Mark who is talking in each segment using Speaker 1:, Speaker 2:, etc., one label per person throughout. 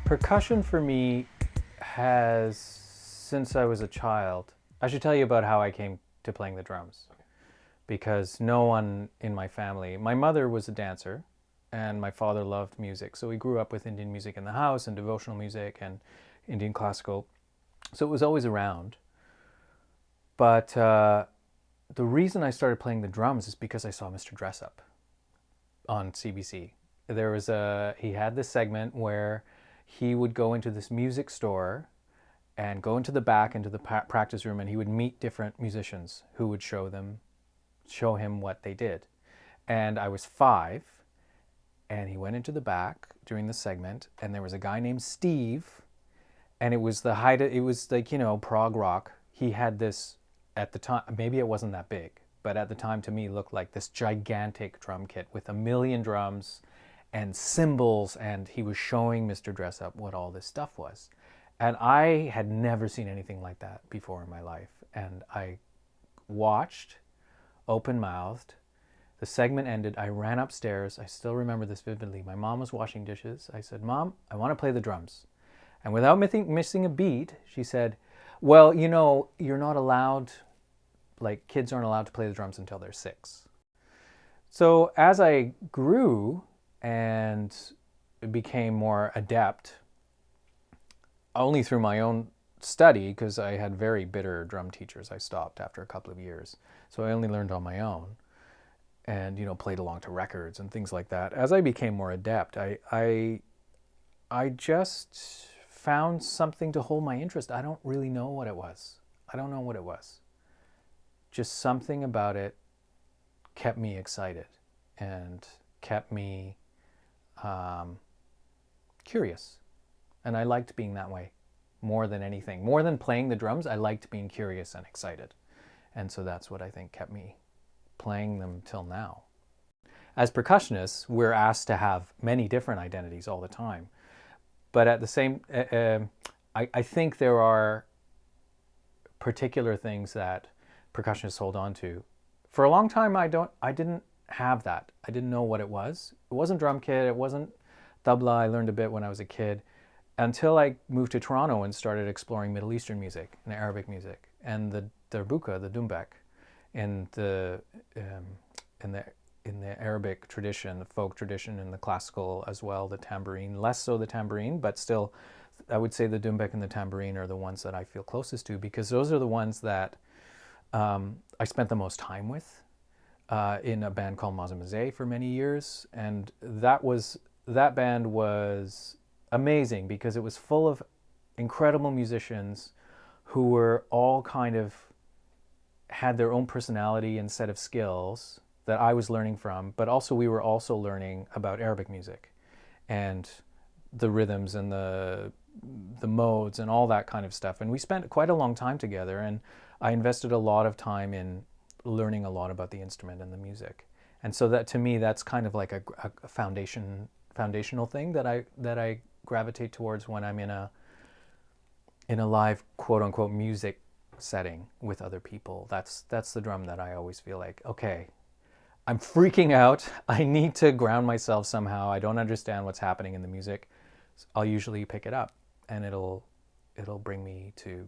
Speaker 1: Percussion for me has, since I was a child, I should tell you about how I came to playing the drums. Because no one in my family, my mother was a dancer and my father loved music. So we grew up with Indian music in the house and devotional music and Indian classical. So it was always around. But the reason I started playing the drums is because I saw Mr. Dressup on CBC. He had this segment where he would go into this music store and go into the back into the practice room, and he would meet different musicians who would show him what they did. And I was 5, and he went into the back during the segment, and there was a guy named Steve, and it was like, prog rock. He had this, at the time, maybe it wasn't that big, but at the time to me looked like this gigantic drum kit with 1,000,000 drums and cymbals, and he was showing Mr. Dressup what all this stuff was. And I had never seen anything like that before in my life. And I watched, open-mouthed. The segment ended. I ran upstairs. I still remember this vividly. My mom was washing dishes. I said, "Mom, I want to play the drums." And without missing a beat, she said, "Well, you're not allowed, like kids aren't allowed to play the drums until they're 6. So as I grew and became more adept, only through my own study, because I had very bitter drum teachers. I stopped after a couple of years. So I only learned on my own and, played along to records and things like that. As I became more adept, I just found something to hold my interest. I don't really know what it was. I don't know what it was. Just something about it kept me excited and kept me curious. And I liked being that way more than anything. More than playing the drums, I liked being curious and excited. And so that's what I think kept me playing them till now. As percussionists, we're asked to have many different identities all the time. But at the same, I think there are particular things that percussionists hold on to. For a long time, I didn't have that. I didn't know what it was. It wasn't drum kit. It wasn't tabla. I learned a bit when I was a kid, until I moved to Toronto and started exploring Middle Eastern music and Arabic music and the darbuka, the dumbek, in the Arabic tradition, the folk tradition, and the classical as well, the tambourine. Less so the tambourine, but still, I would say the dumbek and the tambourine are the ones that I feel closest to, because those are the ones that I spent the most time with in a band called Mazamazé for many years, and that band was amazing because it was full of incredible musicians who were all kind of had their own personality and set of skills that I was learning from, but also we were also learning about Arabic music and the rhythms and the modes and all that kind of stuff. And we spent quite a long time together, and I invested a lot of time in learning a lot about the instrument and the music. And so that, to me, that's kind of like a foundational thing that I gravitate towards when I'm in a live quote unquote music setting with other people. That's the drum that I always feel like, okay, I'm freaking out. I need to ground myself somehow. I don't understand what's happening in the music. I'll usually pick it up, and it'll bring me to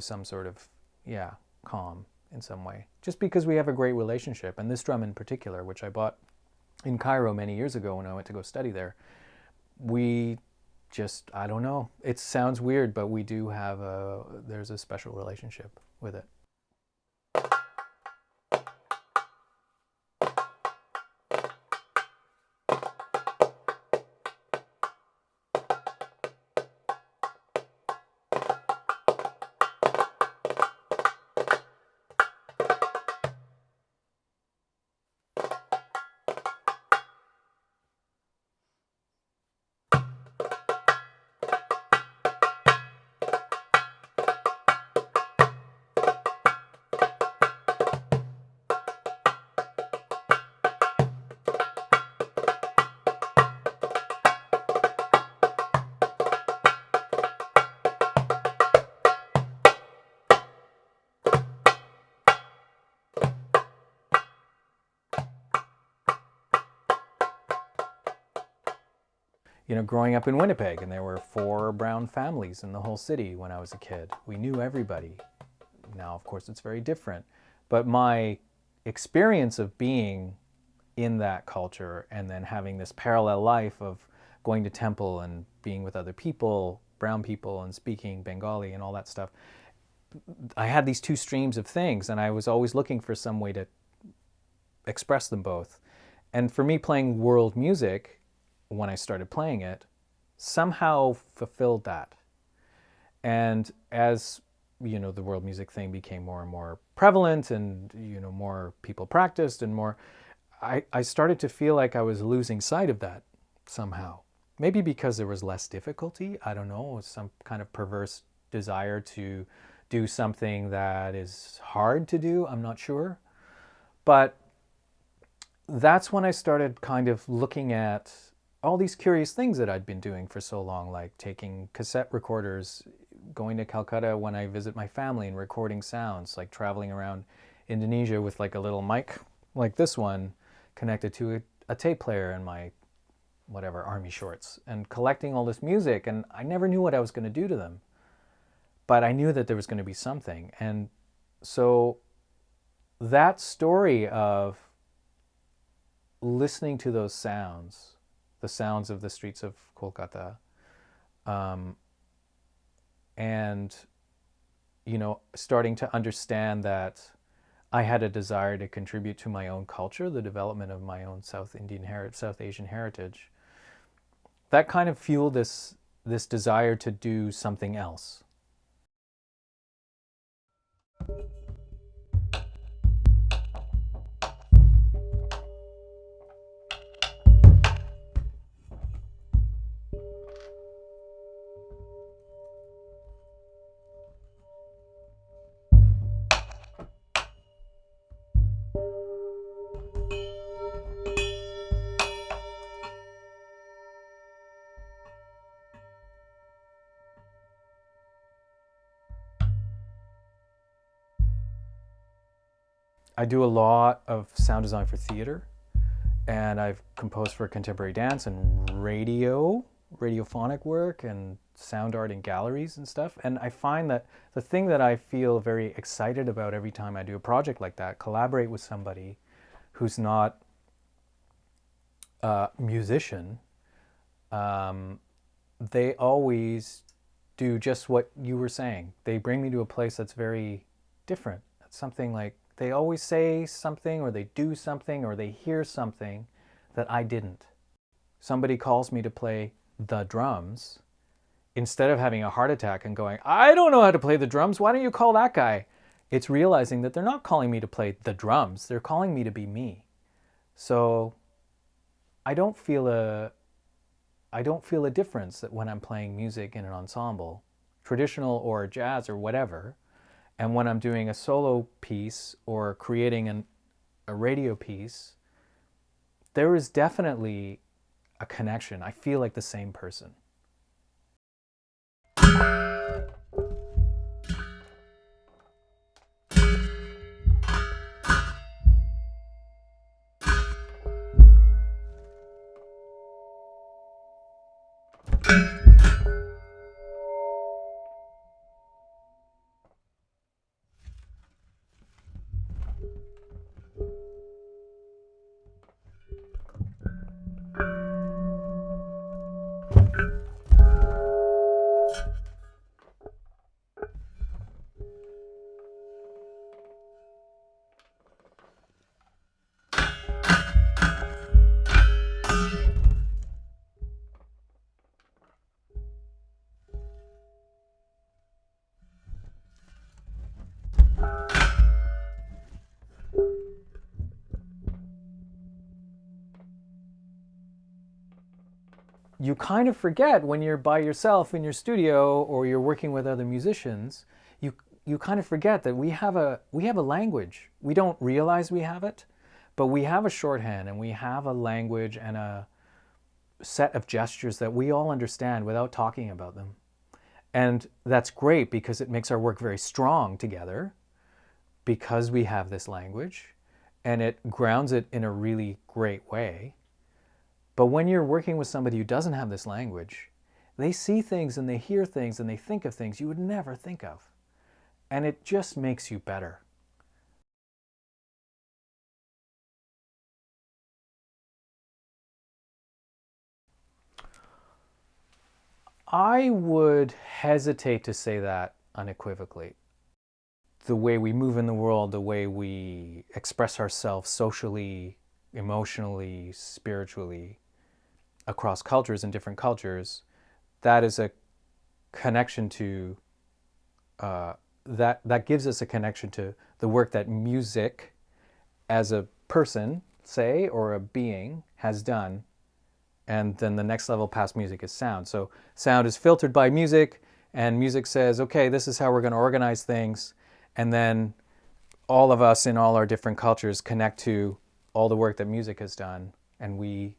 Speaker 1: some sort of calm in some way. Just because we have a great relationship, and this drum in particular, which I bought in Cairo many years ago when I went to go study there, I don't know. It sounds weird, but we do have there's a special relationship with it. growing up in Winnipeg, and there were 4 brown families in the whole city when I was a kid. We knew everybody. Now, of course, it's very different. But my experience of being in that culture and then having this parallel life of going to temple and being with other people, brown people, and speaking Bengali and all that stuff, I had these 2 streams of things, and I was always looking for some way to express them both. And for me, playing world music, when I started playing it, somehow fulfilled that. And as the world music thing became more and more prevalent, and more people practiced, and more, I started to feel like I was losing sight of that somehow. Maybe because there was less difficulty. I don't know, some kind of perverse desire to do something that is hard to do. I'm not sure. But that's when I started kind of looking at all these curious things that I'd been doing for so long, like taking cassette recorders, going to Calcutta when I visit my family and recording sounds, like traveling around Indonesia with like a little mic like this one connected to a tape player in my whatever army shorts, and collecting all this music. And I never knew what I was going to do to them, but I knew that there was going to be something. And so that story of listening to those sounds, the sounds of the streets of Kolkata, and starting to understand that I had a desire to contribute to my own culture, the development of my own South Asian heritage, that kind of fueled this desire to do something else. I do a lot of sound design for theater, and I've composed for contemporary dance and radiophonic work, and sound art in galleries and stuff. And I find that the thing that I feel very excited about every time I do a project like that, collaborate with somebody who's not a musician, they always do just what you were saying. They bring me to a place that's very different. It's something like they always say something, or they do something, or they hear something that I didn't. Somebody calls me to play the drums. Instead of having a heart attack and going, I don't know how to play the drums, why don't you call that guy? It's realizing that they're not calling me to play the drums, they're calling me to be me. So I don't feel a difference that when I'm playing music in an ensemble, traditional or jazz or whatever, and when I'm doing a solo piece or creating a radio piece, there is definitely a connection. I feel like the same person. You kind of forget when you're by yourself in your studio or you're working with other musicians, you kind of forget that we have a language. We don't realize we have it, but we have a shorthand, and we have a language and a set of gestures that we all understand without talking about them. And that's great because it makes our work very strong together, because we have this language, and it grounds it in a really great way. But when you're working with somebody who doesn't have this language, they see things and they hear things and they think of things you would never think of. And it just makes you better. I would hesitate to say that unequivocally. The way we move in the world, the way we express ourselves socially, emotionally, spiritually, across cultures and different cultures, that is a connection to, that gives us a connection to the work that music as a person, say, or a being has done. And then the next level past music is sound. So sound is filtered by music, and music says, okay, this is how we're going to organize things. And then all of us in all our different cultures connect to all the work that music has done. And we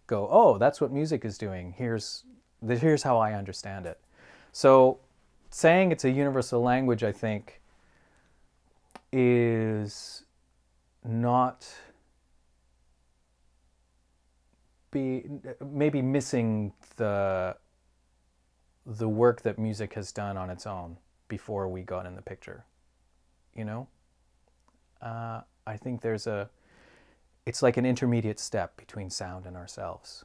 Speaker 1: go, oh, that's what music is doing. Here's how I understand it. So saying it's a universal language, I think, is not maybe missing the work that music has done on its own before we got in the picture. You know, I think it's like an intermediate step between sound and ourselves.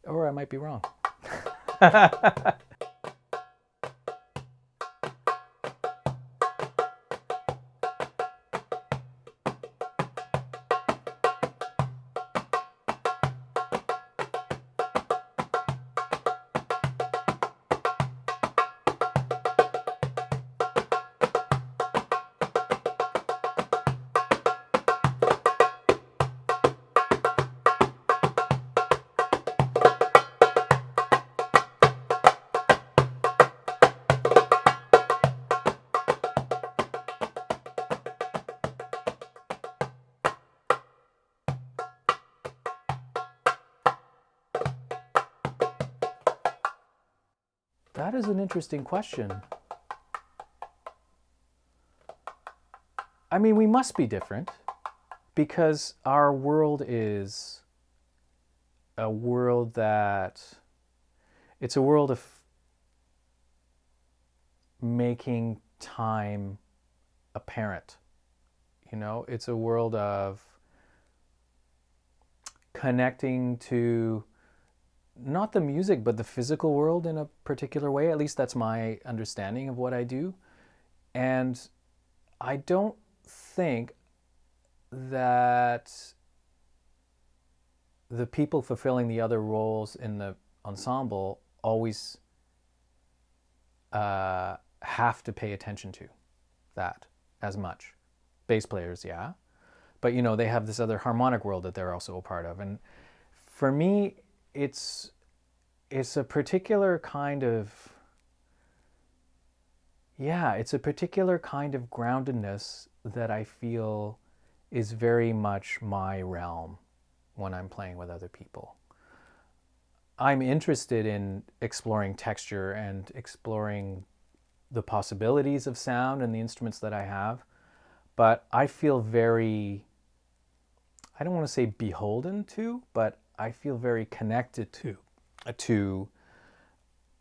Speaker 1: Or I might be wrong. That is an interesting question. I mean, we must be different because our world is a world it's a world of making time apparent. You know, it's a world of connecting to not the music, but the physical world in a particular way. At least that's my understanding of what I do. And I don't think that the people fulfilling the other roles in the ensemble always have to pay attention to that as much. Bass players, yeah. But, you know, they have this other harmonic world that they're also a part of. And for me, it's a particular kind of, it's a particular kind of groundedness that I feel is very much my realm when I'm playing with other people. I'm interested in exploring texture and exploring the possibilities of sound and the instruments that I have, but I feel very, I don't want to say beholden to, but I feel very connected to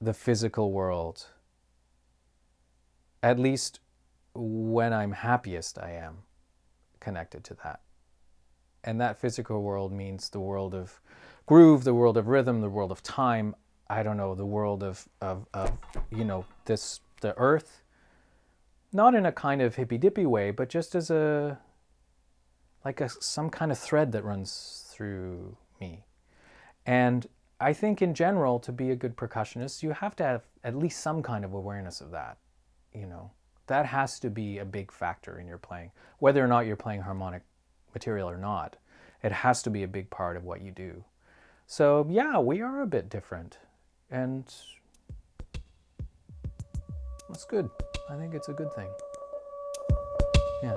Speaker 1: the physical world. At least when I'm happiest, I am connected to that. And that physical world means the world of groove, the world of rhythm, the world of time. I don't know, the world of you know, the earth. Not in a kind of hippy-dippy way, but just as some kind of thread that runs through me. And I think in general, to be a good percussionist, you have to have at least some kind of awareness of that. You know, that has to be a big factor in your playing. Whether or not you're playing harmonic material or not, it has to be a big part of what you do. So yeah, we are a bit different, and that's good. I think it's a good thing. Yeah.